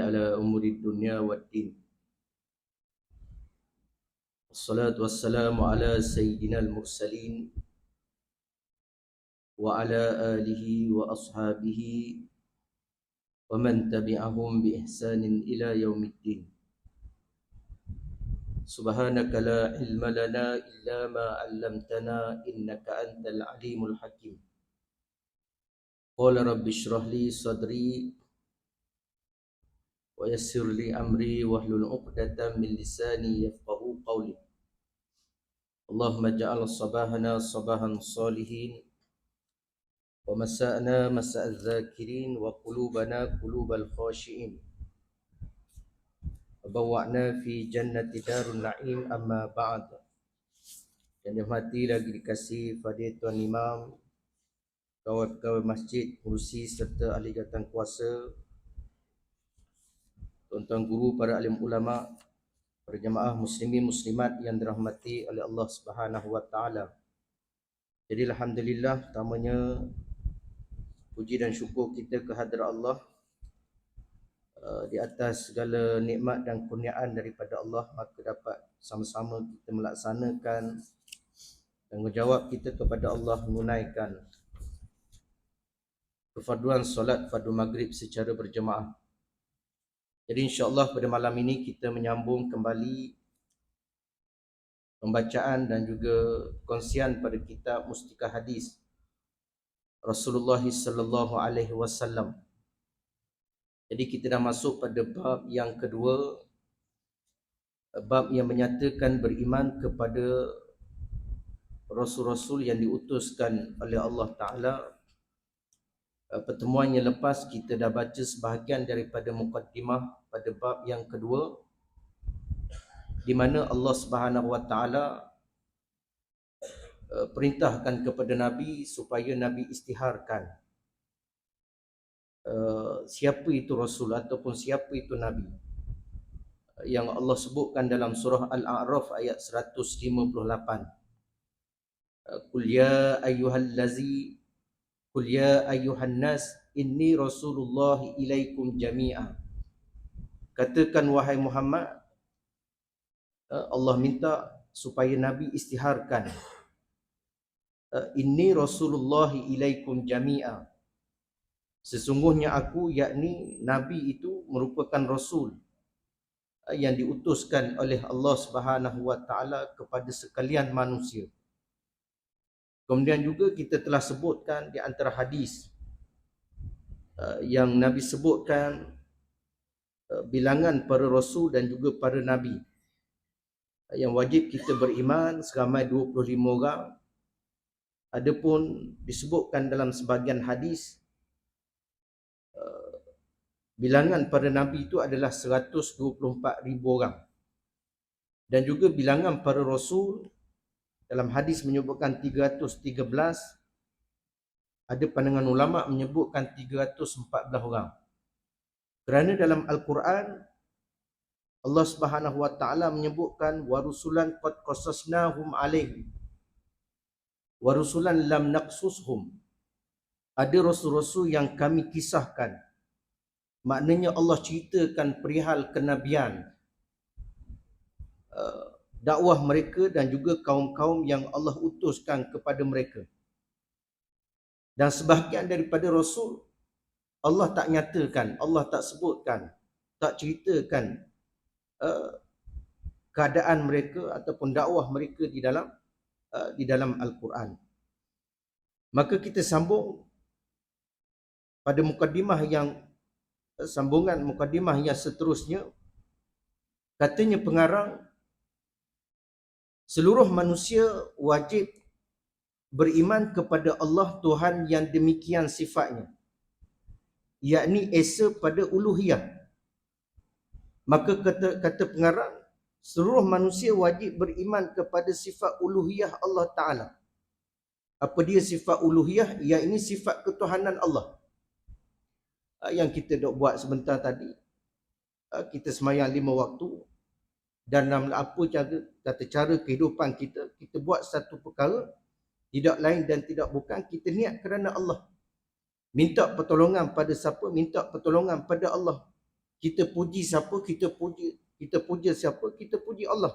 على أمور الدنيا والدين. والصلاة والسلام على سيدنا المرسلين وعلى آله وأصحابه ومن تبعهم بإحسان إلى يوم الدين. سبحانك لا علم لنا إلا ما علمتنا إنك أنت العليم الحكيم. قال رب اشرح لي صدري ويسر لي أمري واحلل عقدة من لساني يفقهوا قولي. اللهم اجعل صباحنا صباحا صالحين ومساءنا مساء الذاكرين وقلوبنا قلوب الخاشعين وبوأنا في جنة دار النعيم. أما بعد. Yang dihormati lagi dikasihi Fadil Tuan Imam, pegawai-pegawai masjid, pengurusi serta ahli jawatan kuasa, tuan-tuan guru, para alim ulama, para jemaah muslimin muslimat yang dirahmati oleh Allah Subhanahu wa taala. Jadi alhamdulillah, pertamanya puji dan syukur kita kehadrat Allah di atas segala nikmat dan kurniaan daripada Allah, maka dapat sama-sama kita melaksanakan tanggungjawab kita kepada Allah menunaikan kefarduan solat fardu maghrib secara berjemaah. Jadi insya-Allah pada malam ini kita menyambung kembali pembacaan dan juga kongsian pada kitab Mustikah Hadis Rasulullah sallallahu alaihi wasallam. Jadi kita dah masuk pada bab yang kedua, bab yang menyatakan beriman kepada Rasul-Rasul yang diutuskan oleh Allah Ta'ala. Pertemuan yang lepas kita dah baca sebahagian daripada muqaddimah pada bab yang kedua, di mana Allah Subhanahu Wa Ta'ala perintahkan kepada Nabi supaya Nabi istiharkan siapa itu Rasul ataupun siapa itu Nabi, yang Allah sebutkan dalam surah Al-A'raf ayat 158. Qul ya ayyuhallazi Qul ya ayyuhan nas inni rasulullah ilaikum jami'a. Katakan wahai Muhammad, Allah minta supaya Nabi istiharkan inni rasulullah ilaikum jami'a. Sesungguhnya aku, yakni Nabi itu merupakan Rasul yang diutuskan oleh Allah Subhanahu Wa Taala kepada sekalian manusia. Kemudian juga kita telah sebutkan di antara hadis yang Nabi sebutkan bilangan para Rasul dan juga para Nabi yang wajib kita beriman seramai 25 orang. Adapun disebutkan dalam sebahagian hadis bilangan para Nabi itu adalah 124,000 orang. Dan juga bilangan para Rasul dalam hadis menyebutkan 313. Ada pandangan ulama menyebutkan 314 orang. Kerana dalam Al-Quran Allah Subhanahu Wa Taala menyebutkan warusulan qad qasasnahum alaihim warusulan lam naqsushum. Ada rasul-rasul yang kami kisahkan. Maknanya Allah ceritakan perihal kenabian, dakwah mereka dan juga kaum-kaum yang Allah utuskan kepada mereka. Dan sebahagian daripada Rasul Allah tak nyatakan, Allah tak sebutkan, tak ceritakan keadaan mereka ataupun dakwah mereka di dalam Al-Quran. Maka kita sambung pada sambungan mukadimah yang seterusnya. Katanya pengarang, seluruh manusia wajib beriman kepada Allah Tuhan yang demikian sifatnya, yakni esa pada uluhiyah. Maka kata pengarang, seluruh manusia wajib beriman kepada sifat uluhiyah Allah Ta'ala. Apa dia sifat uluhiyah? Yakni sifat ketuhanan Allah. Yang kita dok buat sebentar tadi, kita semayang 5 waktu, dan dalam apa cara kehidupan kita, kita buat satu perkara, tidak lain dan tidak bukan, kita niat kerana Allah. Minta pertolongan pada siapa? Minta pertolongan pada Allah. Kita puji siapa? Kita puja siapa? Kita puji Allah.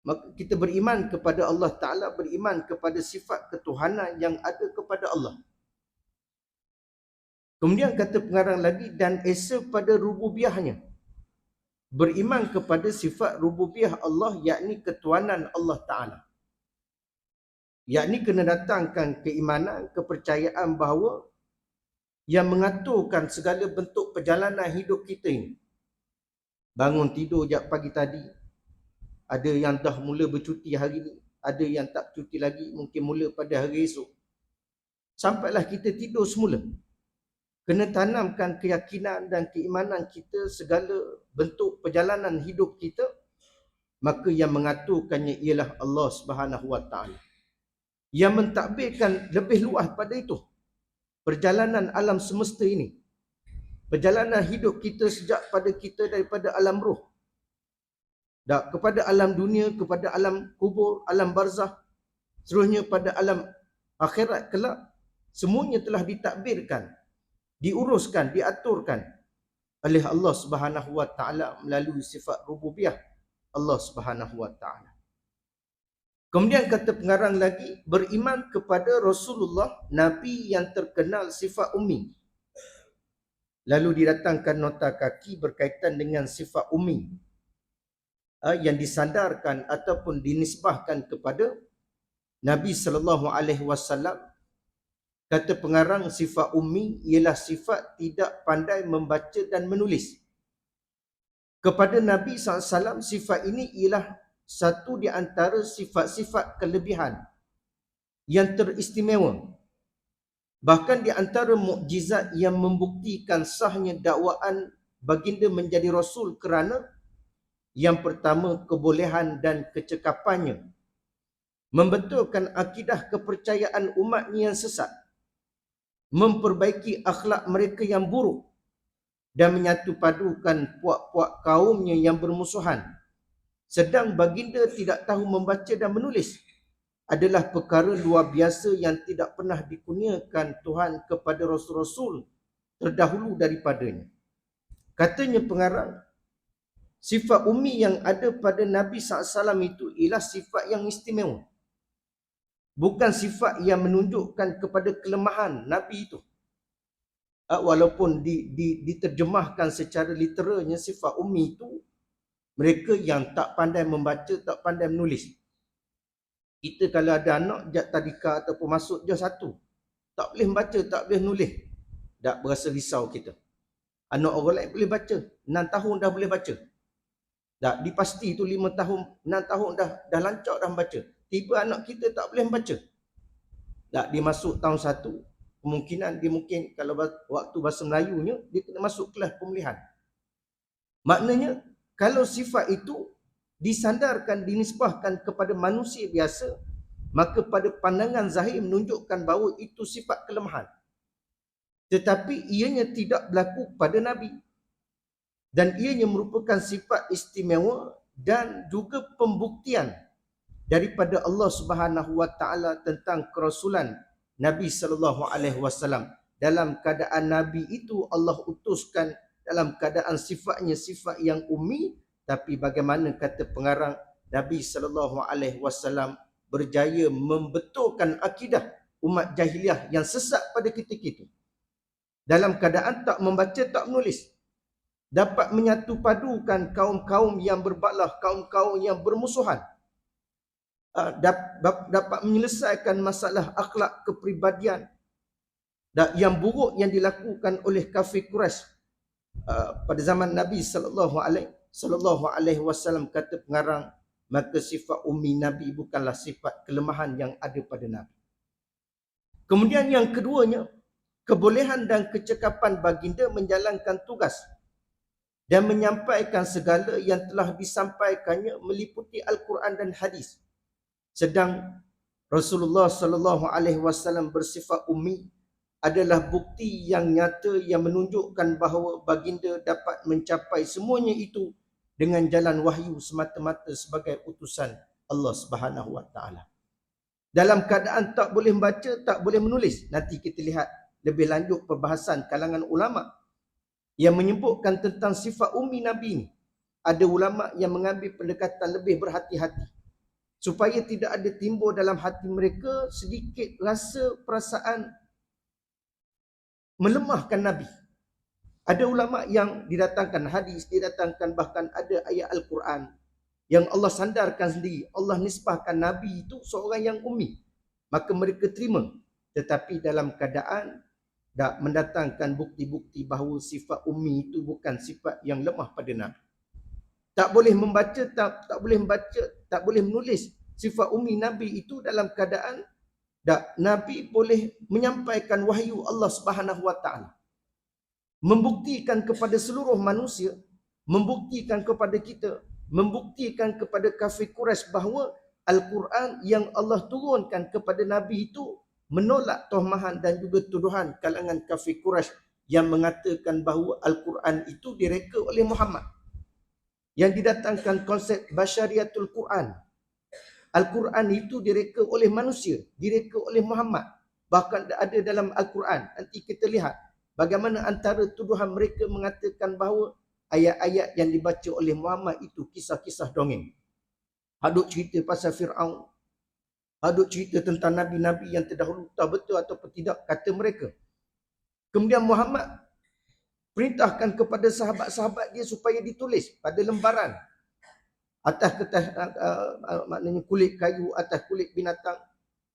Maka kita beriman kepada Allah Ta'ala, beriman kepada sifat ketuhanan yang ada kepada Allah. Kemudian kata pengarang lagi, dan esa pada rububiyahnya. Beriman kepada sifat rububiyah Allah, yakni ketuhanan Allah Ta'ala. Yakni kena datangkan keimanan, kepercayaan bahawa yang mengaturkan segala bentuk perjalanan hidup kita ini. Bangun tidur jap pagi tadi, ada yang dah mula bercuti hari ini, ada yang tak cuti lagi, mungkin mula pada hari esok. Sampailah kita tidur semula. Kena tanamkan keyakinan dan keimanan kita segala bentuk perjalanan hidup kita, maka yang mengaturkannya ialah Allah Subhanahu Wa Taala. Yang mentadbirkan lebih luas pada itu perjalanan alam semesta ini, perjalanan hidup kita sejak pada kita daripada alam roh kepada alam dunia, kepada alam kubur, alam barzah, seterusnya pada alam akhirat kelak, semuanya telah ditakbirkan, diuruskan, diaturkan oleh Allah Subhanahu Wa Taala melalui sifat rububiyah Allah Subhanahu Wa Taala. Kemudian kata pengarang lagi, beriman kepada Rasulullah, Nabi yang terkenal sifat ummi. Lalu didatangkan nota kaki berkaitan dengan sifat ummi yang disandarkan ataupun dinisbahkan kepada Nabi SAW. Kata pengarang, sifat ummi ialah sifat tidak pandai membaca dan menulis. Kepada Nabi SAW, sifat ini ialah satu di antara sifat-sifat kelebihan yang teristimewa. Bahkan di antara mukjizat yang membuktikan sahnya dakwaan baginda menjadi Rasul kerana yang pertama, kebolehan dan kecekapannya membetulkan akidah kepercayaan umatnya yang sesat, memperbaiki akhlak mereka yang buruk dan menyatupadukan puak-puak kaumnya yang bermusuhan. Sedang baginda tidak tahu membaca dan menulis adalah perkara luar biasa yang tidak pernah dikurniakan Tuhan kepada Rasul-Rasul terdahulu daripadanya. Katanya pengarang, sifat ummi yang ada pada Nabi SAW itu ialah sifat yang istimewa. Bukan sifat yang menunjukkan kepada kelemahan Nabi itu. Walaupun diterjemahkan secara literalnya, sifat ummi itu mereka yang tak pandai membaca, tak pandai menulis. Kita kalau ada anak jat tadika ataupun masuk je satu, tak boleh membaca, tak boleh menulis, tak berasa risau kita. Anak orang lain boleh baca, 6 tahun dah boleh baca. Tak dipasti tu 5 tahun, 6 tahun dah lancar dah membaca. Tiba anak kita tak boleh membaca. Tak, dia masuk tahun 1, kemungkinan dia mungkin kalau waktu bahasa Melayunya dia kena masuk kelas pemulihan. Maknanya kalau sifat itu disandarkan, dinisbahkan kepada manusia biasa, maka pada pandangan zahir menunjukkan bahawa itu sifat kelemahan. Tetapi ianya tidak berlaku pada Nabi. Dan ianya merupakan sifat istimewa dan juga pembuktian daripada Allah Subhanahu Wa Taala tentang kerasulan Nabi sallallahu alaihi wasallam. Dalam keadaan Nabi itu Allah utuskan dalam keadaan sifatnya sifat yang ummi, tapi bagaimana kata pengarang, Nabi sallallahu alaihi wasallam berjaya membetulkan akidah umat jahiliah yang sesat pada ketika itu. Dalam keadaan tak membaca, tak menulis, dapat menyatu padukan kaum-kaum yang berbalah, kaum-kaum yang bermusuhan, dapat menyelesaikan masalah akhlak kepribadian yang buruk yang dilakukan oleh kafir Quraisy pada zaman Nabi sallallahu alaihi wasallam. Kata pengarang, maka sifat ummi Nabi bukanlah sifat kelemahan yang ada pada Nabi. Kemudian yang keduanya, kebolehan dan kecekapan baginda menjalankan tugas dan menyampaikan segala yang telah disampaikannya meliputi Al-Quran dan hadis. Sedang Rasulullah sallallahu alaihi wasallam bersifat ummi adalah bukti yang nyata yang menunjukkan bahawa baginda dapat mencapai semuanya itu dengan jalan wahyu semata-mata sebagai utusan Allah Subhanahu Wa Taala. Dalam keadaan tak boleh membaca, tak boleh menulis. Nanti kita lihat lebih lanjut perbahasan kalangan ulama yang menyebutkan tentang sifat ummi Nabi ini. Ada ulama yang mengambil pendekatan lebih berhati-hati supaya tidak ada timbul dalam hati mereka sedikit rasa perasaan melemahkan Nabi. Ada ulama yang didatangkan hadis, didatangkan bahkan ada ayat Al-Quran yang Allah sandarkan sendiri. Allah nisbahkan Nabi itu seorang yang ummi. Maka mereka terima. Tetapi dalam keadaan tak mendatangkan bukti-bukti bahawa sifat ummi itu bukan sifat yang lemah pada Nabi. Tak boleh membaca, tak boleh membaca, tak boleh menulis sifat ummi Nabi itu dalam keadaan tak Nabi boleh menyampaikan wahyu Allah Subhanahu Wa Taala. Membuktikan kepada seluruh manusia, membuktikan kepada kita, membuktikan kepada kafir Quraisy bahawa Al-Quran yang Allah turunkan kepada Nabi itu menolak tohmahan dan juga tuduhan kalangan kafir Quraisy yang mengatakan bahawa Al-Quran itu direka oleh Muhammad. Yang didatangkan konsep basyariatul Quran. Al-Quran itu direka oleh manusia, direka oleh Muhammad. Bahkan ada dalam Al-Quran. Nanti kita lihat bagaimana antara tuduhan mereka mengatakan bahawa ayat-ayat yang dibaca oleh Muhammad itu kisah-kisah dongeng. Hadut cerita pasal Fir'aun. Hadut cerita tentang Nabi-Nabi yang terdahulu. Tak betul ataupun tidak, kata mereka. Kemudian Muhammad perintahkan kepada sahabat-sahabat dia supaya ditulis pada lembaran. Atas kertas, maknanya kulit kayu, atas kulit binatang.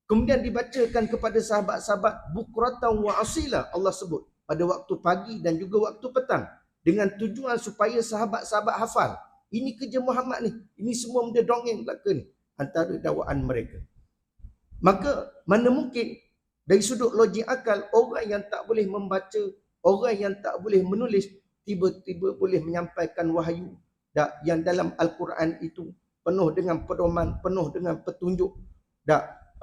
Kemudian dibacakan kepada sahabat-sahabat bukratan wa asila, Allah sebut. Pada waktu pagi dan juga waktu petang. Dengan tujuan supaya sahabat-sahabat hafal. Ini kerja Muhammad ni. Ini semua benda dongeng belaka ni. Antara dakwaan mereka. Maka mana mungkin dari sudut logik akal, orang yang tak boleh membaca, orang yang tak boleh menulis, tiba-tiba boleh menyampaikan wahyu yang dalam Al-Quran itu penuh dengan pedoman, penuh dengan petunjuk,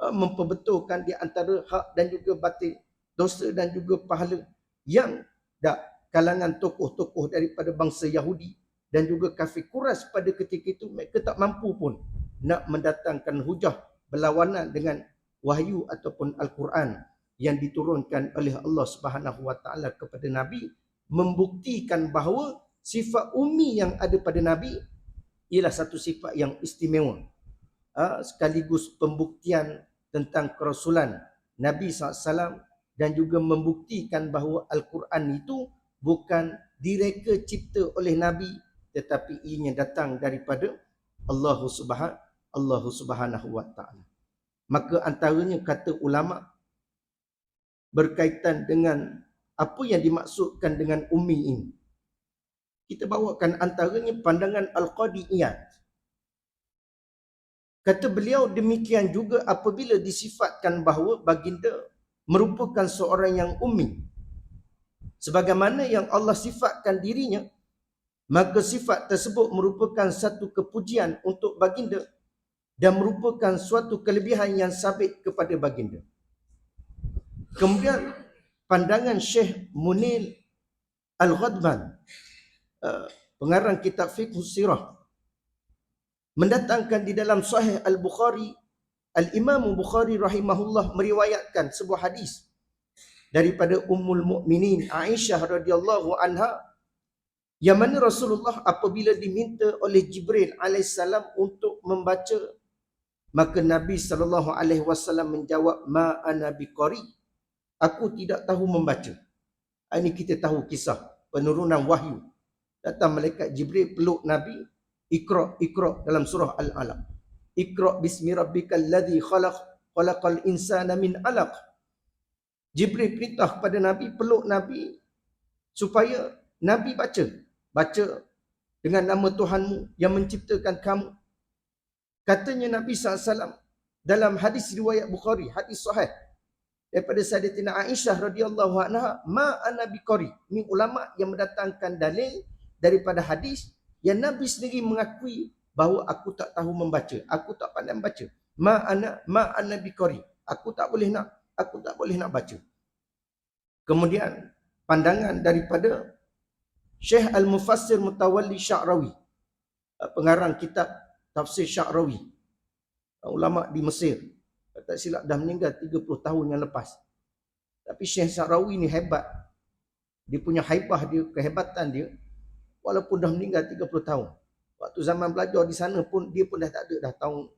memperbetulkan di antara hak dan juga batil, dosa dan juga pahala yang kalangan tokoh-tokoh daripada bangsa Yahudi dan juga kafir Quraisy pada ketika itu mereka tak mampu pun nak mendatangkan hujah berlawanan dengan wahyu ataupun Al-Quran yang diturunkan oleh Allah Subhanahu Wa Taala kepada Nabi, membuktikan bahawa sifat ummi yang ada pada Nabi ialah satu sifat yang istimewa. Sekaligus pembuktian tentang kerasulan Nabi SAW dan juga membuktikan bahawa Al-Quran itu bukan direka cipta oleh Nabi tetapi ianya datang daripada Allah Subhanahu Wa Taala. Maka antaranya kata ulama berkaitan dengan apa yang dimaksudkan dengan ummi ini. Kita bawakan antaranya pandangan Al-Qadi Iyad. Kata beliau demikian juga apabila disifatkan bahawa baginda merupakan seorang yang ummi. Sebagaimana yang Allah sifatkan dirinya, maka sifat tersebut merupakan satu kepujian untuk baginda dan merupakan suatu kelebihan yang sabit kepada baginda. Kemudian pandangan Syekh Munir Al-Ghadban, pengarang kitab Fiqh Sirah, mendatangkan di dalam Sahih Al-Bukhari, Al-Imam Bukhari rahimahullah meriwayatkan sebuah hadis daripada Ummul Mukminin Aisyah radhiyallahu anha, yang mana Rasulullah apabila diminta oleh Jibril alaihissalam untuk membaca, maka Nabi SAW menjawab, ma ana biqari, aku tidak tahu membaca. Ini kita tahu kisah penurunan wahyu. Datang malaikat Jibril peluk Nabi, Iqra dalam surah Al-Alaq. Iqra bismi rabbikal ladzi khalaq, khalaqal insana min 'alaq. Jibril perintah kepada Nabi, peluk Nabi supaya Nabi baca dengan nama Tuhanmu yang menciptakan kamu. Katanya Nabi SAW dalam hadis riwayat Bukhari, hadis sahih daripada Sayyidatina Aisyah radhiyallahu anha, ma ana biqari. Ini ulama yang mendatangkan dalil daripada hadis yang Nabi sendiri mengakui bahawa aku tak tahu membaca, aku tak pandai membaca. Ma ana biqari. Aku tak boleh nak baca. Kemudian pandangan daripada Syekh Al-Mufassir Mutawalli Sya'rawi, pengarang kitab Tafsir Sya'rawi, ulama di Mesir. Tak silap dah meninggal 30 tahun yang lepas. Tapi Syekh Sya'rawi ni hebat. dia punya haibah dia, kehebatan dia, walaupun dah meninggal 30 tahun. Waktu zaman belajar di sana pun dia pun dah tak ada dah, tahun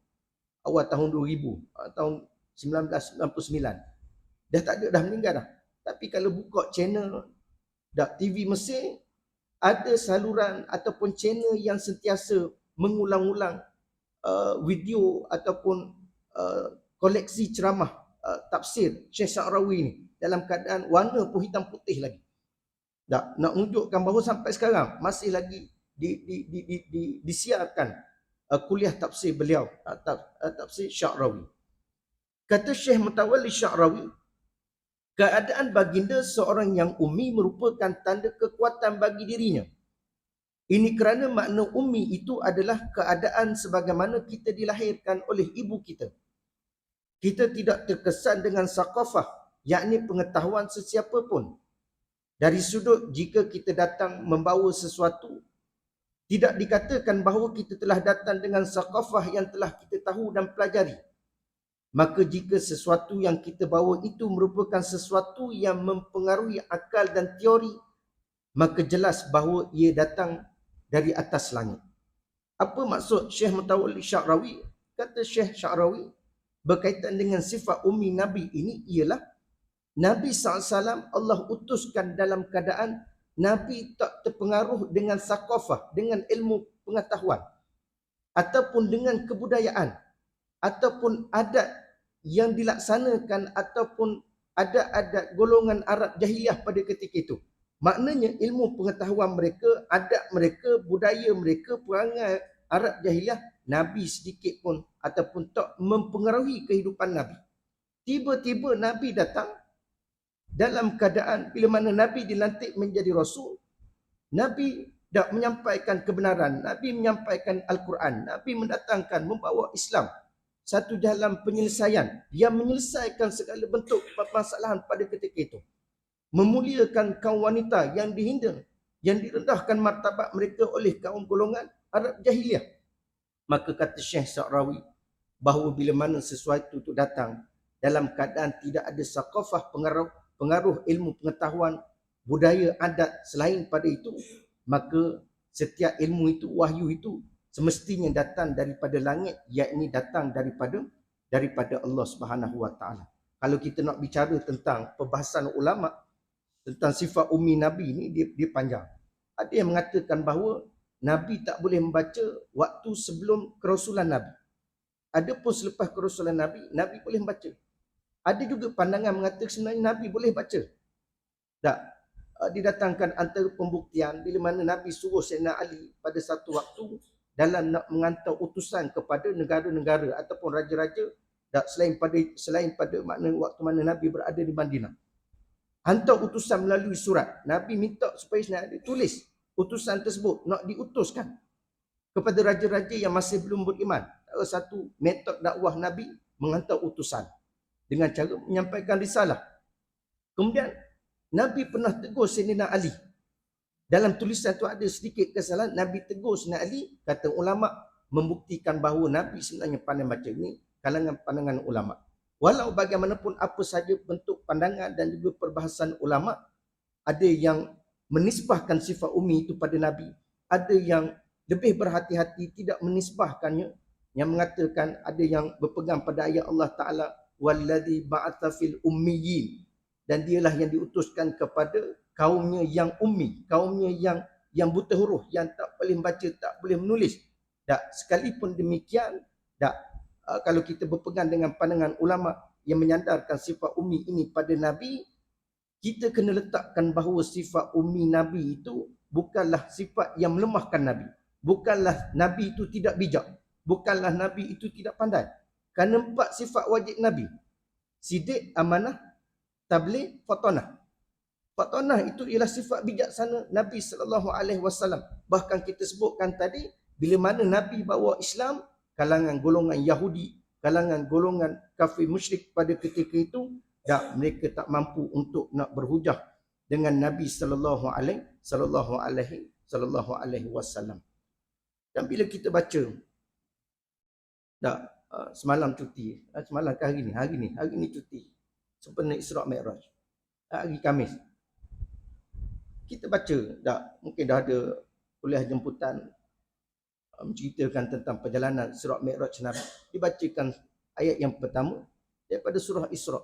awal tahun 2000, tahun 1999. Dah tak ada, dah meninggal dah. Tapi kalau buka channel TV Mesir, ada saluran ataupun channel yang sentiasa mengulang-ulang video ataupun koleksi ceramah tafsir Syekh Sya'rawi ni dalam keadaan warna pun hitam putih lagi. Tak, nak menunjukkan bahawa sampai sekarang masih lagi disiarkan kuliah tafsir beliau, tafsir Sya'rawi. Kata Syekh Mutawalli Sya'rawi, keadaan baginda seorang yang ummi merupakan tanda kekuatan bagi dirinya. Ini kerana makna ummi itu adalah keadaan sebagaimana kita dilahirkan oleh ibu kita. Kita tidak terkesan dengan saqafah, yakni pengetahuan sesiapa pun. Dari sudut jika kita datang membawa sesuatu, tidak dikatakan bahawa kita telah datang dengan saqafah yang telah kita tahu dan pelajari. Maka jika sesuatu yang kita bawa itu merupakan sesuatu yang mempengaruhi akal dan teori, maka jelas bahawa ia datang dari atas langit. Apa maksud Syekh Mutawalli Sya'rawi? Kata Syekh Sya'rawi, berkaitan dengan sifat ummi Nabi ini ialah Nabi SAW Allah utuskan dalam keadaan Nabi tak terpengaruh dengan sakofah, dengan ilmu pengetahuan, ataupun dengan kebudayaan, ataupun adat yang dilaksanakan, ataupun adat-adat golongan Arab Jahiliyah pada ketika itu. Maknanya ilmu pengetahuan mereka, adat mereka, budaya mereka, perangai Arab Jahiliyah, Nabi sedikit pun ataupun tak mempengaruhi kehidupan Nabi. Tiba-tiba Nabi datang dalam keadaan bila mana Nabi dilantik menjadi Rasul, Nabi dah menyampaikan kebenaran, Nabi menyampaikan Al-Quran, Nabi mendatangkan, membawa Islam, satu jalan penyelesaian yang menyelesaikan segala bentuk permasalahan pada ketika itu. Memuliakan kaum wanita yang dihina, yang direndahkan martabat mereka oleh kaum golongan Arab Jahiliyah. Maka kata Syekh Sya'rawi, bahawa bila mana sesuatu itu datang dalam keadaan tidak ada saqafah, pengaruh ilmu pengetahuan, budaya, adat selain pada itu, maka setiap ilmu itu, wahyu itu semestinya datang daripada langit, yakni datang daripada Allah Subhanahu Wa Taala. Kalau kita nak bicara tentang perbahasan ulama tentang sifat ummi Nabi ni, dia panjang. Ada yang mengatakan bahawa Nabi tak boleh membaca waktu sebelum kerasulan Nabi. Ada pun selepas kerasulan Nabi, Nabi boleh membaca. Ada juga pandangan mengatakan sebenarnya Nabi boleh baca. Tak. Didatangkan antara pembuktian bila mana Nabi suruh Sayyidina Ali pada satu waktu dalam nak mengantar utusan kepada negara-negara ataupun raja-raja, tak, selain pada makna waktu mana Nabi berada di Madinah. Hantar utusan melalui surat. Nabi minta supaya Sayyidina Ali tulis utusan tersebut nak diutuskan kepada raja-raja yang masih belum beriman. Satu metod dakwah Nabi menghantar utusan dengan cara menyampaikan risalah. Kemudian Nabi pernah tegur Sayyidina Ali. Dalam tulisan itu ada sedikit kesalahan. Nabi tegur Sayyidina Ali, kata ulama, membuktikan bahawa Nabi sebenarnya pandai baca. Ini kalangan pandangan ulama. Walau bagaimanapun apa saja bentuk pandangan dan juga perbahasan ulama, ada yang menisbahkan sifat ummi itu pada Nabi, ada yang lebih berhati-hati tidak menisbahkannya, yang mengatakan ada yang berpegang pada ayat Allah Ta'ala, walladzi ba'atha fil ummiyin, dan dialah yang diutuskan kepada kaumnya yang ummi, kaumnya yang buta huruf, yang tak boleh membaca, tak boleh menulis. Tak, sekalipun demikian, tak, kalau kita berpegang dengan pandangan ulama yang menyandarkan sifat ummi ini pada Nabi, kita kena letakkan bahawa sifat ummi Nabi itu bukanlah sifat yang melemahkan Nabi. Bukanlah Nabi itu tidak bijak. Bukanlah Nabi itu tidak pandai. Kerana 4 sifat wajib Nabi: sidik, amanah, tabligh, fatanah. Fatanah itu ialah sifat bijaksana Nabi SAW. Bahkan kita sebutkan tadi, bila mana Nabi bawa Islam, kalangan golongan Yahudi, kalangan golongan kafir musyrik pada ketika itu, mereka tak mampu untuk nak berhujah dengan Nabi sallallahu alaihi wasallam. Dan bila kita baca, semalam cuti, semalam ke hari ni cuti, sempena Isra' Mi'raj, hari Khamis. kita baca mungkin dah ada kuliah jemputan menceritakan tentang perjalanan Isra Mi'raj Nabi. Dibacakan ayat yang pertama daripada surah Isra.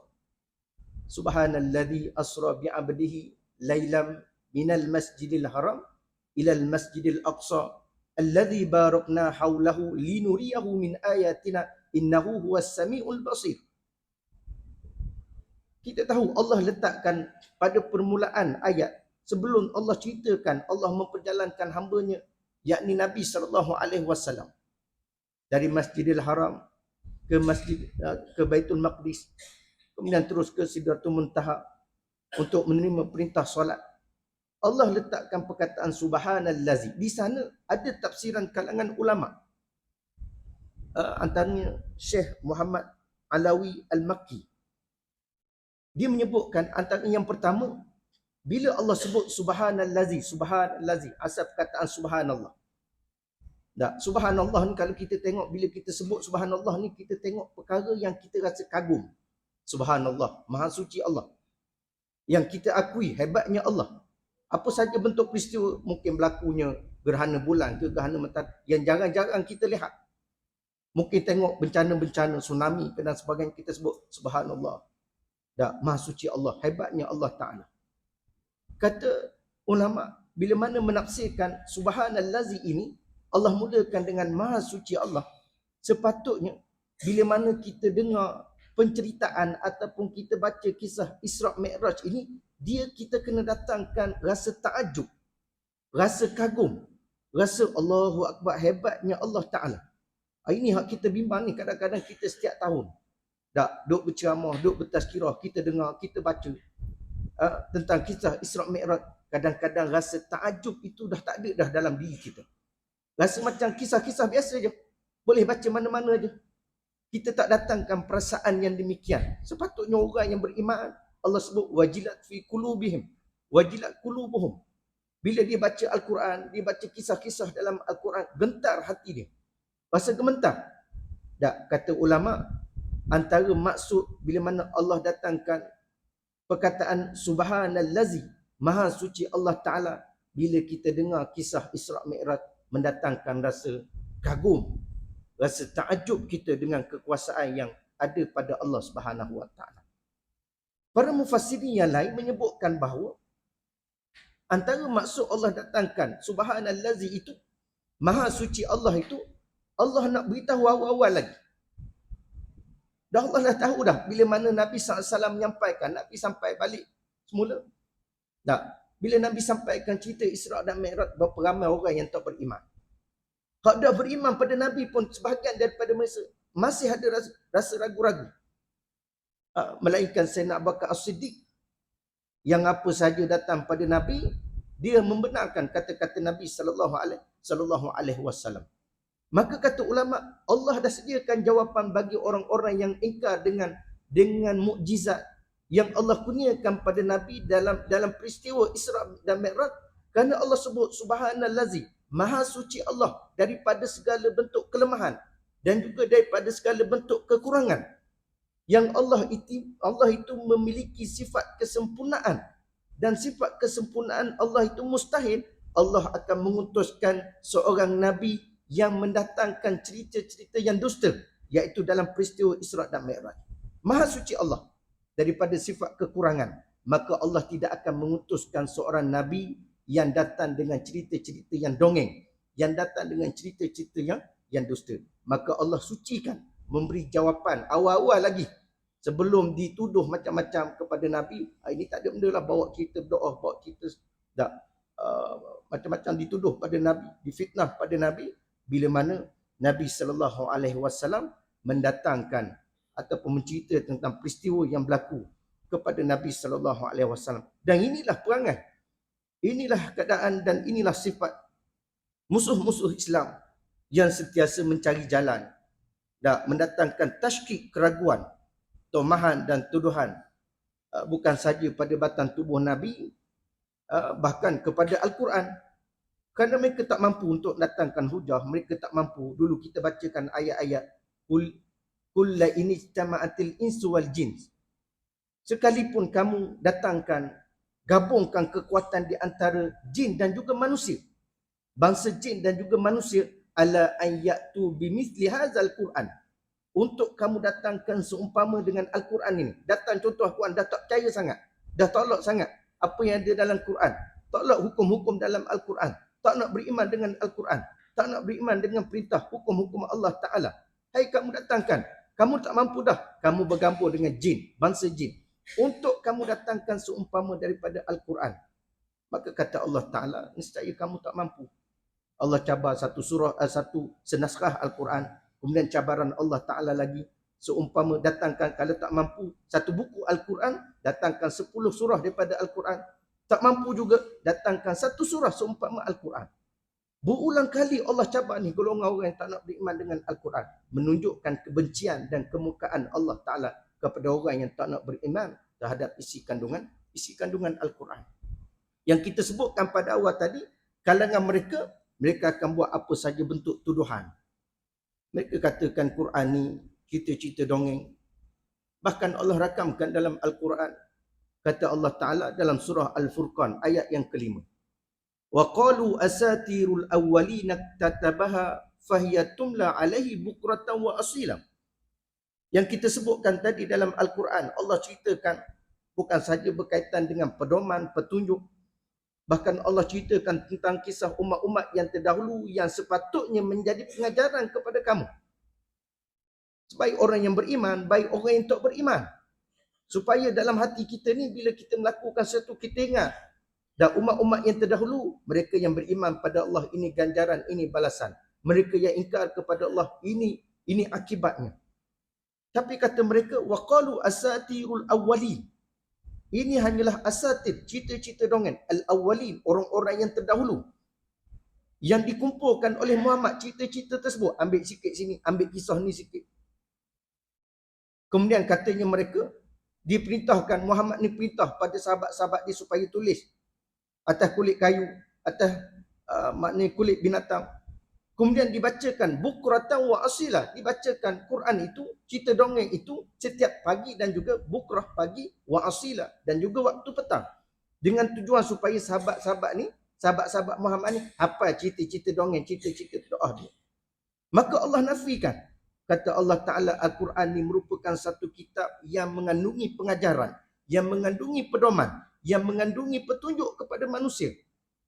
Subhanalladzi asra bi'abdihi lailam minal masjidil haram ilal masjidil aqsa alladzi barakna haulahu linuriyahu min ayatina innahu huwas samiul basir. Kita tahu Allah letakkan pada permulaan ayat sebelum Allah ceritakan Allah memperjalankan hamba-Nya yakni Nabi SAW dari Masjidil Haram ke Baitul Maqdis, kemudian terus ke Sidratul Muntaha untuk menerima perintah solat. Allah letakkan perkataan subhanallazi. Di sana ada tafsiran kalangan ulama. Antaranya Syekh Muhammad Alawi Al-Makki. Dia menyebutkan antara yang pertama, bila Allah sebut subhanallazi, asal perkataan subhanallah. Subhanallah ni kalau kita tengok, bila kita sebut subhanallah ni, kita tengok perkara yang kita rasa kagum. Subhanallah, maha suci Allah. Yang kita akui hebatnya Allah. Apa saja bentuk peristiwa, mungkin berlakunya gerhana bulan ke gerhana matahari yang jarang-jarang kita lihat. Mungkin tengok bencana-bencana, tsunami dan sebagainya, kita sebut subhanallah. Maha suci Allah, hebatnya Allah Ta'ala. Kata ulama, bila mana menafsirkan subhanallazi ini, Allah mulakan dengan maha suci Allah. Sepatutnya bila mana kita dengar penceritaan ataupun kita baca kisah Isra Mi'raj ini, kita kena datangkan rasa takjub, rasa kagum, rasa Allahu Akbar, hebatnya Allah Ta'ala. Ini hak kita bimbang ni, kadang-kadang kita setiap tahun duk berceramah, duk bertazkirah, kita dengar, kita baca tentang kisah Isra Mi'raj. Kadang-kadang rasa takjub itu dah tak ada dah dalam diri kita. Rasa macam kisah-kisah biasa je, boleh baca mana-mana je. Kita tak datangkan perasaan yang demikian. Sepatutnya orang yang beriman, Allah sebut wajilat fi qulubihim, wajilat qulubuhum. Bila dia baca Al-Quran, dia baca kisah-kisah dalam Al-Quran, gentar hati dia. Rasa gementar. Kata ulama, antara maksud bila mana Allah datangkan perkataan subhanallazi, maha suci Allah Ta'ala, bila kita dengar kisah Isra Mi'raj, mendatangkan rasa kagum, rasa takjub kita dengan kekuasaan yang ada pada Allah Subhanahu Wa Ta'ala. Para mufassirin yang lain menyebutkan bahawa antara maksud Allah datangkan subhanallazi itu, maha suci Allah itu, Allah nak beritahu awal-awal lagi. Allah dah tahu dah bila mana Nabi SAW menyampaikan, Nabi sampai balik semula. Bila Nabi sampaikan cerita Isra dan Mi'raj, berapa ramai orang yang tak beriman. Hak dah beriman pada Nabi pun sebahagian daripada mereka masih ada rasa ragu-ragu. Melainkan Sayyidina Abu Bakar As-Siddiq, yang apa saja datang pada Nabi, dia membenarkan kata-kata Nabi sallallahu alaihi wasallam. Maka kata ulama, Allah dah sediakan jawapan bagi orang-orang yang ingkar dengan mukjizat yang Allah kurniakan pada Nabi dalam peristiwa Isra dan Mi'raj. Kerana Allah sebut subhanallazi, maha suci Allah daripada segala bentuk kelemahan dan juga daripada segala bentuk kekurangan. Yang Allah itu memiliki sifat kesempurnaan, dan sifat kesempurnaan Allah itu mustahil Allah akan mengutuskan seorang Nabi yang mendatangkan cerita-cerita yang dusta, iaitu dalam peristiwa Isra dan Mi'raj. Maha suci Allah daripada sifat kekurangan, maka Allah tidak akan mengutuskan seorang Nabi yang datang dengan cerita-cerita yang dongeng, yang datang dengan cerita-cerita yang dusta. Maka Allah sucikan, memberi jawapan awal-awal lagi, sebelum dituduh macam-macam kepada Nabi. Ini tak ada benda lah, bawa cerita berdoa, bawa cerita macam-macam dituduh pada Nabi, difitnah pada Nabi. Bila mana Nabi SAW mendatangkan ataupun mencerita tentang peristiwa yang berlaku kepada Nabi SAW. Dan inilah perangai, inilah keadaan dan inilah sifat musuh-musuh Islam yang sentiasa mencari jalan mendatangkan tasykik, keraguan, tomahan dan tuduhan, bukan saja pada batang tubuh Nabi, bahkan kepada Al-Quran. Kerana mereka tak mampu untuk datangkan hujah, mereka tak mampu. Dulu kita bacakan ayat-ayat kulla ini ijtama'atil insu wal jin. Sekalipun kamu datangkan gabungkan kekuatan di antara jin dan juga manusia. Bangsa jin dan juga manusia, ala ayyatu bimithli hadzal Quran. Untuk kamu datangkan seumpama dengan Al-Quran ini. Datang contoh Al-Quran, dah tak percaya sangat. Dah tolak sangat apa yang ada dalam Quran. Tolak hukum-hukum dalam Al-Quran. Tak nak beriman dengan Al-Quran. Tak nak beriman dengan perintah hukum-hukum Allah Ta'ala. Hai kamu datangkan. Kamu tak mampu dah. Kamu bergabung dengan jin, bangsa jin. Untuk kamu datangkan seumpama daripada Al-Quran. Maka kata Allah Ta'ala, nescaya kamu tak mampu. Allah cabar satu surah, satu senaskah Al-Quran. Kemudian cabaran Allah Ta'ala lagi. Seumpama datangkan, kalau tak mampu satu buku Al-Quran, datangkan 10 surah daripada Al-Quran. Tak mampu juga, datangkan satu surah seumpama Al-Quran. Berulang kali Allah cabar ni golongan orang yang tak nak beriman dengan Al-Quran. Menunjukkan kebencian dan kemurkaan Allah Ta'ala kepada orang yang tak nak beriman terhadap isi kandungan Al-Quran. Yang kita sebutkan pada awal tadi, kalangan mereka akan buat apa saja bentuk tuduhan. Mereka katakan Quran ni cerita-cerita dongeng. Bahkan Allah rakamkan dalam Al-Quran. Kata Allah Ta'ala dalam surah Al-Furqan ayat yang kelima. Wa qalu asatirul awwalina tatabaha fahiya tumla alaihi bukratan wa asila. Yang kita sebutkan tadi dalam Al-Quran, Allah ceritakan bukan saja berkaitan dengan pedoman, petunjuk. Bahkan Allah ceritakan tentang kisah umat-umat yang terdahulu yang sepatutnya menjadi pengajaran kepada kamu. Baik orang yang beriman, baik orang yang tak beriman. Supaya dalam hati kita ni bila kita melakukan sesuatu kita ingat. Dan umat-umat yang terdahulu, mereka yang beriman pada Allah, ini ganjaran, ini balasan. Mereka yang ingkar kepada Allah, ini akibatnya. Tapi kata mereka, waqalu asatirul awwalin. Ini hanyalah asatir, cerita-cerita dongeng. Al-awwalin, orang-orang yang terdahulu. Yang dikumpulkan oleh Muhammad, cerita-cerita tersebut. Ambil sikit sini, ambil kisah ni sikit. Kemudian katanya mereka, diperintahkan, Muhammad ni perintah pada sahabat-sahabat dia supaya tulis. Atas kulit kayu, atas maknanya kulit binatang. Kemudian dibacakan bukratan wa asila, dibacakan Quran itu, cerita dongeng itu setiap pagi dan juga bukrah pagi wa asila dan juga waktu petang. Dengan tujuan supaya sahabat-sahabat ni, sahabat-sahabat Muhammad ni hafal cerita-cerita dongeng, cerita-cerita doa dia. Maka Allah nafikan. Kata Allah Ta'ala, Al-Quran ni merupakan satu kitab yang mengandungi pengajaran, yang mengandungi pedoman, yang mengandungi petunjuk kepada manusia.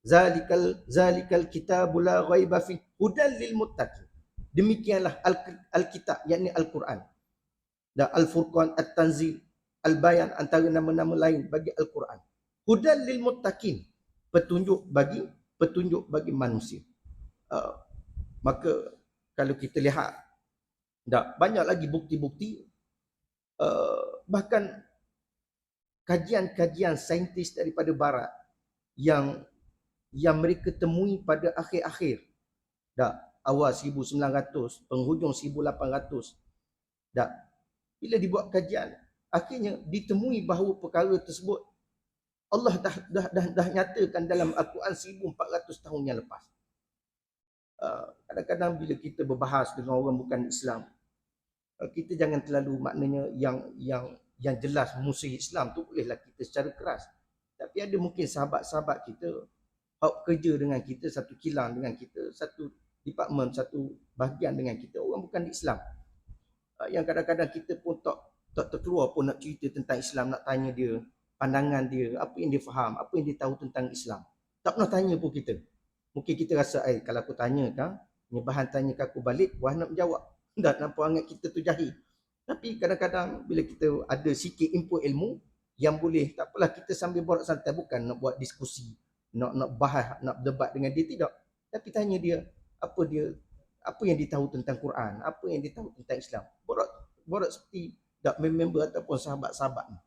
Zalikal kitabul la ghaiba fi hudal lil muttaqin. Demikianlah Al-Kitab, yakni Al-Quran. Dan Al-Furqan, At-Tanzil, Al-Bayan, antara nama-nama lain bagi Al-Quran. Hudal lil muttaqin, petunjuk bagi manusia. Maka kalau kita lihat, banyak lagi bukti-bukti, bahkan kajian-kajian saintis daripada barat yang mereka temui pada akhir-akhir awal 1900, penghujung 1800. Bila dibuat kajian, akhirnya ditemui bahawa perkara tersebut Allah dah nyatakan dalam Al-Quran 1400 tahun yang lepas. Kadang-kadang bila kita berbahas dengan orang bukan Islam, kita jangan terlalu maknanya yang jelas musuh Islam tu bolehlah kita secara keras. Tapi ada mungkin sahabat-sahabat kita kerja dengan kita, satu kilang dengan kita, satu department, satu bahagian dengan kita, orang bukan Islam. Yang kadang-kadang kita pun tak terkeluar pun nak cerita tentang Islam, nak tanya dia pandangan dia, apa yang dia faham, apa yang dia tahu tentang Islam. Tak pernah tanya pun kita. Mungkin kita rasa, kalau aku tanya kan, bahan tanya ke aku balik, wah nak menjawab. Tak nampak angat kita tu jahil. Tapi kadang-kadang bila kita ada sikit input ilmu yang boleh, tak apalah kita sambil borak santai, bukan nak buat diskusi, nak bahas, nak debat dengan dia, tidak. Tapi tanya dia apa yang dia tahu tentang Quran, apa yang dia tahu tentang Islam. Borak seperti member ataupun sahabat-sahabat ni.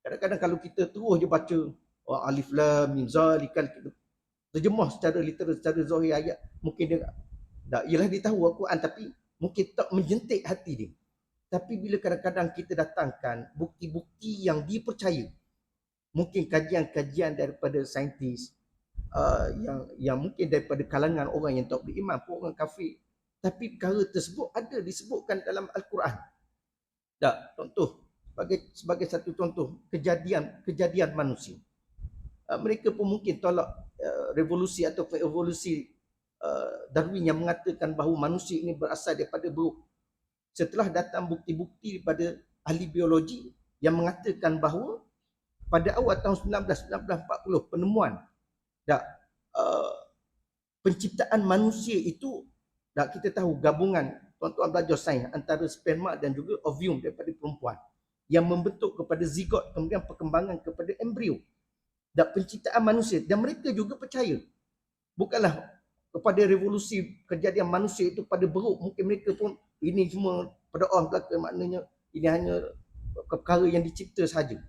Kadang-kadang kalau kita terus je baca alif lam mim zalikal, terjemah secara literal, secara zahir ayat, mungkin dia ialah dia tahu Al-Quran tapi mungkin tak menjentik hati dia. Tapi bila kadang-kadang kita datangkan bukti-bukti yang dipercaya, mungkin kajian-kajian daripada saintis, yang mungkin daripada kalangan orang yang tak beriman pun, orang kafir, tapi perkara tersebut ada disebutkan dalam Al-Quran. Contoh, sebagai satu contoh kejadian manusia. mereka pun mungkin tolak revolusi atau evolusi Darwin yang mengatakan bahawa manusia ini berasal daripada burung. Setelah datang bukti-bukti daripada ahli biologi yang mengatakan bahawa pada awal tahun 1940 penemuan penciptaan manusia itu, kita tahu gabungan, tuan-tuan belajar sains, antara sperma dan juga ovum daripada perempuan yang membentuk kepada zigot, kemudian perkembangan kepada embrio dan penciptaan manusia. Dan mereka juga percaya bukanlah kepada revolusi kejadian manusia itu pada beruk. Mungkin mereka pun ini semua pada Allah belaka, maknanya ini hanya perkara yang dicipta sahaja.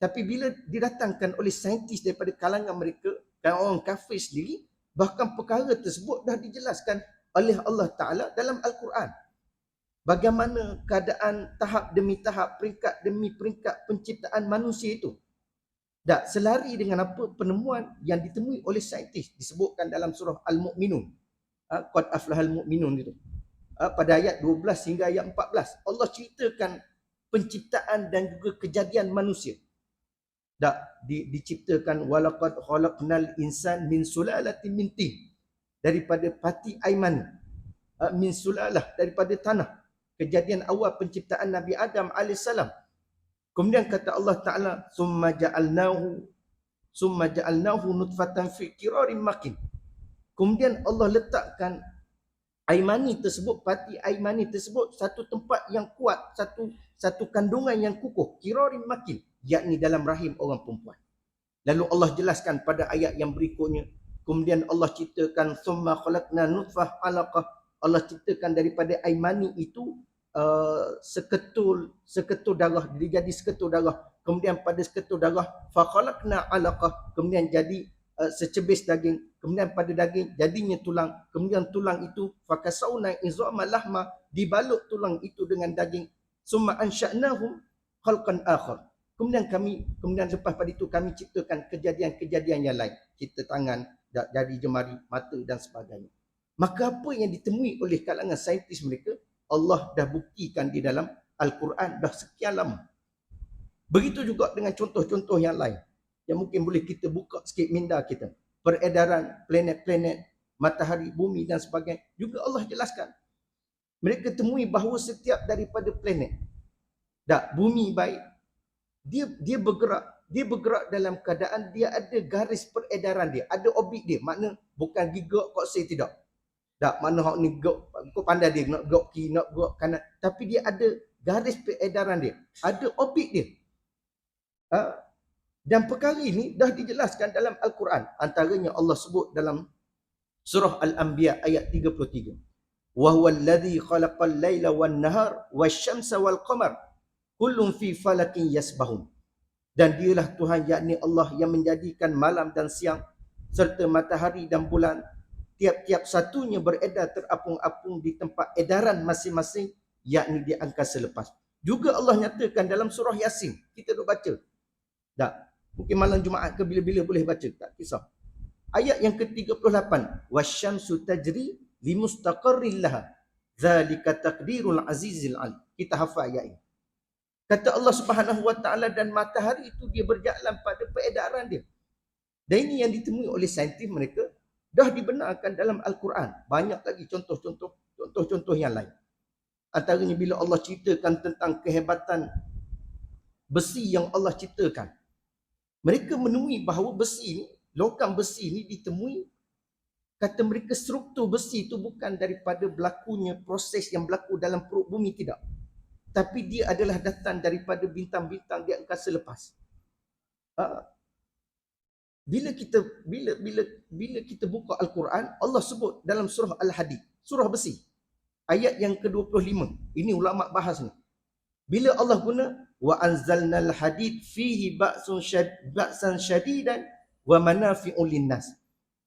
Tapi bila didatangkan oleh saintis daripada kalangan mereka dan orang kafir sendiri, bahkan perkara tersebut dah dijelaskan oleh Allah Ta'ala dalam Al-Quran. Bagaimana keadaan tahap demi tahap, peringkat demi peringkat penciptaan manusia itu. Tak selari dengan apa penemuan yang ditemui oleh saintis, disebutkan dalam surah Al-Mu'minun. Qad aflahal mu'minun itu. Pada ayat 12 hingga ayat 14. Allah ceritakan penciptaan dan juga kejadian manusia. Diciptakan walaqad khalaqnal insan min sulalatin min tin, daripada pati aiman, min sulalah, daripada tanah. Kejadian awal penciptaan Nabi Adam alaihissalam. Kemudian kata Allah Ta'ala, summa ja'alnahu nutfatan fi qirarin makin. Kemudian Allah letakkan aimani tersebut, pati aimani tersebut, satu tempat yang kuat, satu kandungan yang kukuh, qirarin makin, yakni dalam rahim orang perempuan. Lalu Allah jelaskan pada ayat yang berikutnya, kemudian Allah ciptakan summa khalaqna nutfah alaqah. Allah ciptakan daripada aimani itu seketul darah, dia jadi seketul darah. Kemudian pada seketul darah fa khalaqna alaqah, kemudian jadi secebis daging. Kemudian pada daging jadinya tulang. Kemudian tulang itu fa kasauna izama lahma, dibalut tulang itu dengan daging. Summa ansha'nahum khalqan akhar. Kemudian lepas pada itu kami ciptakan kejadian-kejadian yang lain. Cipta tangan, jari jemari, mata dan sebagainya. Maka apa yang ditemui oleh kalangan saintis mereka, Allah dah buktikan di dalam Al-Quran dah sekian lama. Begitu juga dengan contoh-contoh yang lain yang mungkin boleh kita buka sikit minda kita. Peredaran planet-planet, matahari, bumi dan sebagainya. Juga Allah jelaskan. Mereka temui bahawa setiap daripada planet, bumi baik, dia bergerak dalam keadaan dia ada garis peredaran dia, ada orbit dia. Makna bukan gigak koksir, tidak. Tak, mana hak ni kau pandai dia nak gerak kiri, nak gerak kanan, tapi dia ada garis peredaran dia, ada orbit dia. Dan perkara ini dah dijelaskan dalam Al-Quran. Antaranya Allah sebut dalam surah Al-Anbiya ayat 33. Wa huwal ladzi khalaqal laila wan nahar wasyamsa wal qamar kullun fi falakin yasbahun. Dan dialah Tuhan, yakni Allah, yang menjadikan malam dan siang serta matahari dan bulan, tiap-tiap satunya beredar terapung-apung di tempat edaran masing-masing, yakni di angkasa lepas. Juga Allah nyatakan dalam surah Yasin, kita duk baca. Mungkin malam Jumaat ke bila-bila boleh baca, tak kisah. Ayat yang ke-38, wasyamsu tajri limustaqarril laha zalika taqdirul azizil alim. Kita hafal ayat ini. Kata Allah Subhanahu wa taala, dan matahari itu dia berjalan pada peredaran dia. Dan ini yang ditemui oleh saintis mereka, dah dibenarkan dalam Al-Quran. Banyak lagi contoh-contoh yang lain. Antaranya bila Allah ceritakan tentang kehebatan besi yang Allah ciptakan. Mereka menemui bahawa besi ni, logam besi ni ditemui, kata mereka struktur besi itu bukan daripada berlakunya proses yang berlaku dalam perut bumi, tidak. Tapi dia adalah datang daripada bintang-bintang di angkasa lepas. Bila kita buka Al-Quran, Allah sebut dalam surah Al-Hadid, surah besi, ayat yang ke-25. Ini ulama bahas ni. Bila Allah guna wa anzalnal hadid fihi ba'san syadidan wa manafi'un linnas.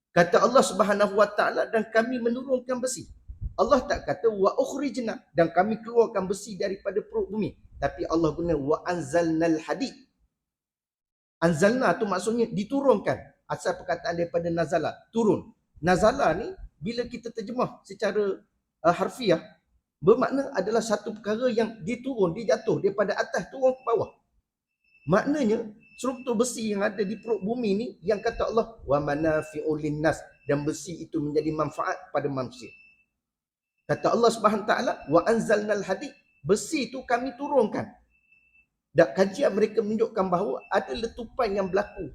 Kata Allah Subhanahu wa taala, dan kami menurunkan besi. Allah tak kata wa ukhrijna, dan kami keluarkan besi daripada perut bumi. Tapi Allah guna wa anzalnal hadid. Anzalna tu maksudnya diturunkan. Asal perkataan daripada nazala, turun. Nazala ni bila kita terjemah secara harfiah, bermakna adalah satu perkara yang diturun, dia jatuh daripada atas turun ke bawah. Maknanya struktur besi yang ada di perut bumi ni yang kata Allah wa manafi'ul linnas, dan besi itu menjadi manfaat pada manusia. Kata Allah Subhanahu taala wa anzalnal hadid, besi itu kami turunkan. Dan kajian mereka menunjukkan bahawa ada letupan yang berlaku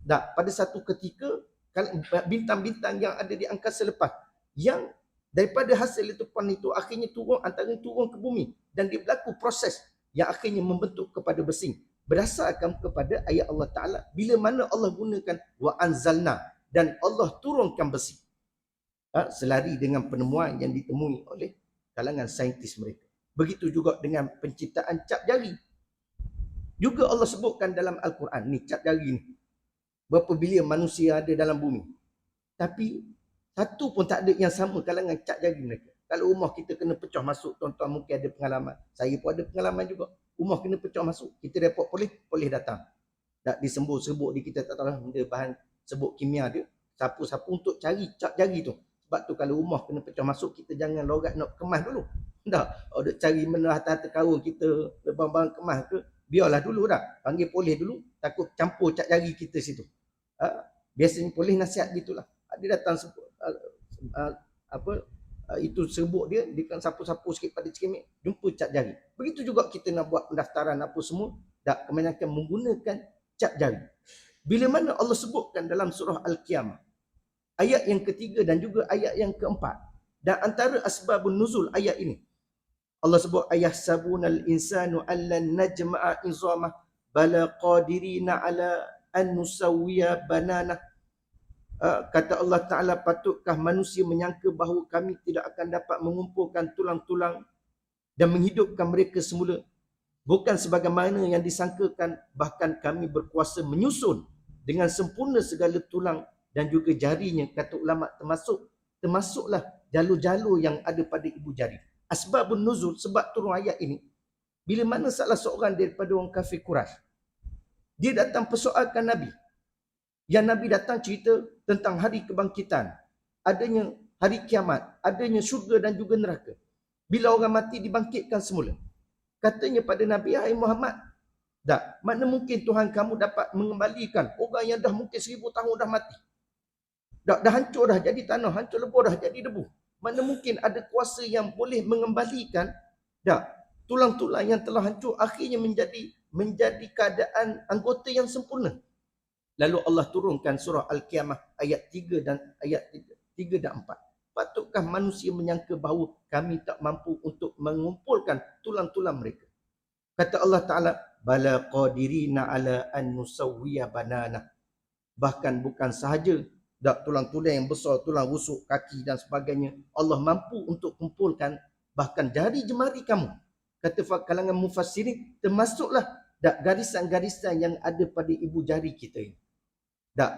pada satu ketika bintang-bintang yang ada di angkasa lepas, yang daripada hasil letupan itu akhirnya turun ke bumi, dan dia berlaku proses yang akhirnya membentuk kepada besi berdasarkan kepada ayat Allah Ta'ala bila mana Allah gunakan wa anzalna, dan Allah turunkan besi. Selari dengan penemuan yang ditemui oleh kalangan saintis mereka. Begitu juga dengan penciptaan cap jari. Juga Allah sebutkan dalam Al-Quran ni, cap jari ni, berapa bilion manusia ada dalam bumi, tapi satu pun tak ada yang sama kalangan cap jari mereka. Kalau rumah kita kena pecah masuk, tuan-tuan mungkin ada pengalaman, saya pun ada pengalaman juga, rumah kena pecah masuk, kita report polis datang, tak disembur-sebut di kita tak tahu benda bahan sebut kimia dia, sapu-sapu untuk cari cap jari tu. Sebab tu kalau rumah kena pecah masuk, kita jangan lorat nak kemas dulu. Tak, duk cari mana harta-harta karun kita, barang-barang kemas ke, biarlah dulu dah. Panggil polis dulu, takut campur cap jari kita situ. Biasanya polis nasihat gitulah. Dia datang itu serbuk dia kan sapu-sapu sikit pada cermin, jumpa cap jari. Begitu juga kita nak buat pendaftaran apa semua, tak kebanyakan menggunakan cap jari. Bila mana Allah sebutkan dalam surah Al-Qiyamah, ayat yang ketiga dan juga ayat yang keempat, dan antara asbabun nuzul ayat ini, Allah sebut ayahsabunal insanu allan najma'a izamah bala qadirina ala an nusawwiya banana. Kata Allah Ta'ala, patutkah manusia menyangka bahawa kami tidak akan dapat mengumpulkan tulang-tulang dan menghidupkan mereka semula? Bukan sebagaimana yang disangkakan, bahkan kami berkuasa menyusun dengan sempurna segala tulang dan juga jarinya. Kata ulama, termasuklah jalur-jalur yang ada pada ibu jari. Asbabun nuzul, sebab turun ayat ini, bila mana salah seorang daripada orang kafir Quraisy, dia datang persoalkan Nabi. Yang Nabi datang cerita tentang hari kebangkitan, adanya hari kiamat, adanya syurga dan juga neraka. Bila orang mati dibangkitkan semula. Katanya pada Nabi, hai Muhammad, tak, mana mungkin Tuhan kamu dapat mengembalikan orang yang dah mungkin 1000 tahun dah mati. Dah hancur dah jadi tanah, hancur lebur dah jadi debu. Mana mungkin ada kuasa yang boleh mengembalikan tulang-tulang yang telah hancur akhirnya menjadi keadaan anggota yang sempurna. Lalu Allah turunkan surah Al-Qiyamah ayat 3 dan ayat 3 dan 4. Patutkah manusia menyangka bahawa kami tak mampu untuk mengumpulkan tulang-tulang mereka? Kata Allah Ta'ala, bala qadirina ala an nusawwiya banana. Bahkan bukan sahaja tulang-tulang yang besar, tulang rusuk, kaki dan sebagainya, Allah mampu untuk kumpulkan bahkan jari jemari kamu. Kata kalangan mufassirin, termasuklah garisan-garisan yang ada pada ibu jari kita ini.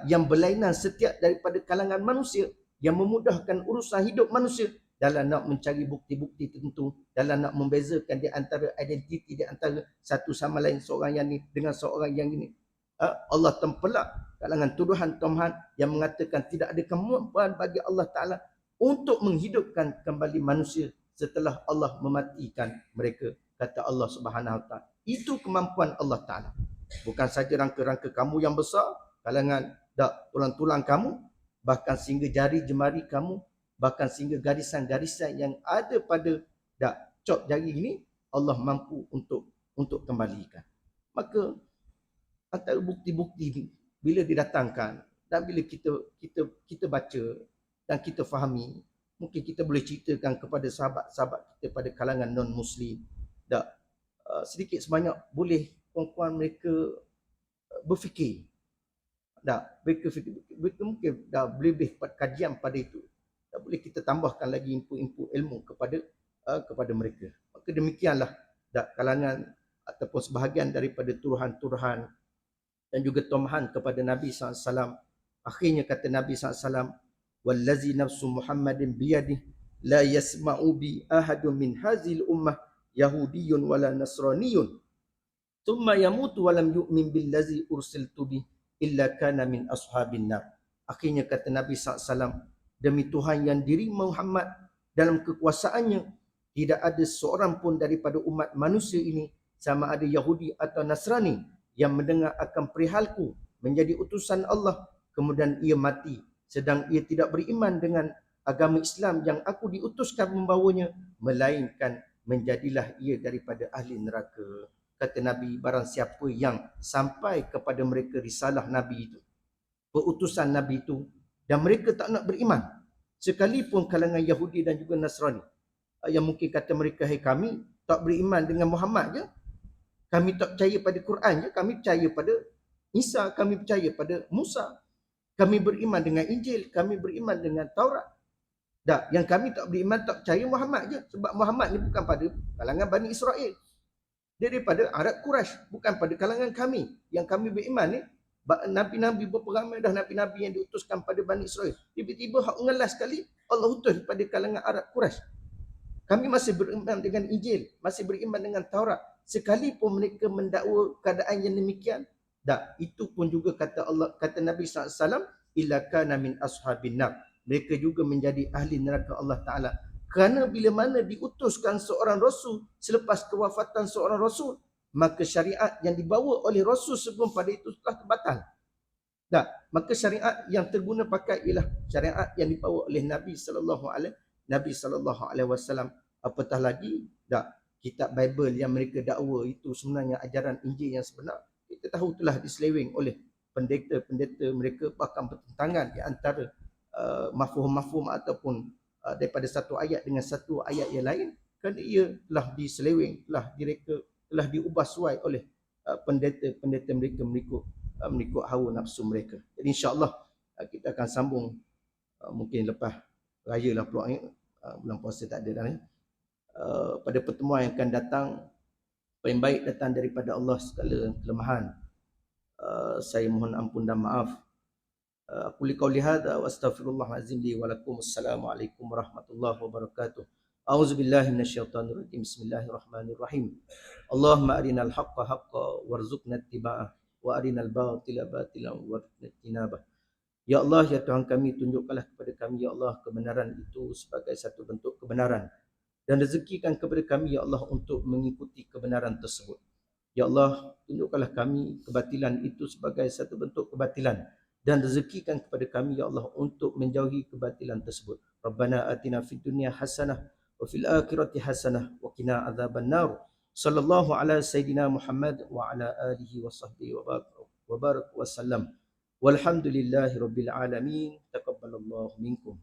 Yang berlainan setiap daripada kalangan manusia, yang memudahkan urusan hidup manusia dalam nak mencari bukti-bukti tertentu, dalam nak membezakan di antara identiti di antara satu sama lain, seorang yang ni dengan seorang yang ini. Allah tempelak kalangan tuduhan-tuduhan yang mengatakan tidak ada kemampuan bagi Allah Ta'ala untuk menghidupkan kembali manusia setelah Allah mematikan mereka. Kata Allah Subhanahu Wa Ta'ala, itu kemampuan Allah Ta'ala. Bukan saja rangka-rangka kamu yang besar, kalangan tulang-tulang kamu, bahkan sehingga jari jemari kamu, bahkan sehingga garisan-garisan yang ada pada cop jari ini, Allah mampu untuk kembalikan. Maka antara bukti-bukti bila didatangkan dan bila kita baca dan kita fahami, mungkin kita boleh ceritakan kepada sahabat-sahabat kita pada kalangan non-Muslim, sedikit sebanyak boleh puan-puan mereka berfikir. Mereka mungkin boleh buat kajian pada itu. Boleh kita tambahkan lagi input-input ilmu kepada mereka. Maka demikianlah kalangan ataupun sebahagian daripada tuduhan-tuduhan dan juga tomahan kepada Nabi SAW. Akhirnya kata Nabi SAW, wallazi nafsu Muhammadin biyadih la yasma'u bi ahadun min hazil ummah yahudiyyun wala nasraniyun thumma yamutu walam yu'min billazi ursiltu bih illa kana min ashabin nar. Akhirnya kata Nabi SAW, demi Tuhan yang diri Muhammad dalam kekuasaannya, tidak ada seorang pun daripada umat manusia ini, sama ada Yahudi atau Nasrani, yang mendengar akan perihalku menjadi utusan Allah, kemudian ia mati sedang ia tidak beriman dengan agama Islam yang aku diutuskan membawanya, melainkan menjadilah ia daripada ahli neraka. Kata Nabi, barang siapa yang sampai kepada mereka risalah Nabi itu, perutusan Nabi itu, dan mereka tak nak beriman, sekalipun kalangan Yahudi dan juga Nasrani, yang mungkin kata mereka, hey, kami tak beriman dengan Muhammad je, kami tak percaya pada Quran je, kami percaya pada Isa, kami percaya pada Musa, kami beriman dengan Injil, kami beriman dengan Taurat. Dah, yang kami tak beriman, tak percaya Muhammad je, sebab Muhammad ni bukan pada kalangan Bani Israel, dia daripada Arab Quraisy, bukan pada kalangan kami. Yang kami beriman ni, Nabi-Nabi berapa ramai dah Nabi-Nabi yang diutuskan pada Bani Israel. Tiba-tiba hak ngelas sekali Allah utus pada kalangan Arab Quraisy. Kami masih beriman dengan Injil, masih beriman dengan Taurat. Sekalipun mereka mendakwa keadaan yang demikian, dah, itu pun juga kata Allah, kata Nabi SAW, illa kana min ashabin nar. Mereka juga menjadi ahli neraka Allah Ta'ala. Kerana bila mana diutuskan seorang Rasul, selepas kewafatan seorang Rasul, maka syariat yang dibawa oleh Rasul sebelum pada itu telah terbatal. Dah, maka syariat yang terguna pakai ialah syariat yang dibawa oleh Nabi sallallahu alaihi wasallam. Apatah lagi, dah, kitab Bible yang mereka dakwa itu sebenarnya ajaran Injil yang sebenar. Kita tahu telah diseleweng oleh pendeta-pendeta mereka, bahkan bertentangan di antara mafhum-mafhum ataupun daripada satu ayat dengan satu ayat yang lain, kerana ia telah diseleweng, telah direka, telah diubah suai oleh pendeta-pendeta mereka mengikut hawa nafsu mereka. Jadi insya-Allah kita akan sambung mungkin lepas raya lah pula, bulan puasa tak ada dah ni. Pada pertemuan yang akan datang, paling baik datang daripada Allah segala kelemahan. Saya mohon ampun dan maaf. Aku liqauli hadza wa astaghfirullahalazim li wa lakum. Assalamualaikum warahmatullahi wabarakatuh. A'udzubillahi minasyaitonir rajim. Bismillahirrahmanirrahim. Allahumma arinal haqqa haqqan warzuqna ittiba'ah wa arinal batila batilan warzuqna ijtinabah. Ya Allah, ya Tuhan kami, tunjukkanlah kepada kami ya Allah kebenaran itu sebagai satu bentuk kebenaran, dan rezekikan kepada kami ya Allah untuk mengikuti kebenaran tersebut. Ya Allah, tunjukkanlah kami kebatilan itu sebagai satu bentuk kebatilan, dan rezekikan kepada kami ya Allah untuk menjauhi kebatilan tersebut. Rabbana atina fid dunya hasanah wa fil akhirati hasanah wa qina adzabannar. Sallallahu ala sayyidina Muhammad wa ala alihi wa sahbihi wa barak wa sallam. Walhamdulillahi rabbil alamin. Taqabbalallahu minkum.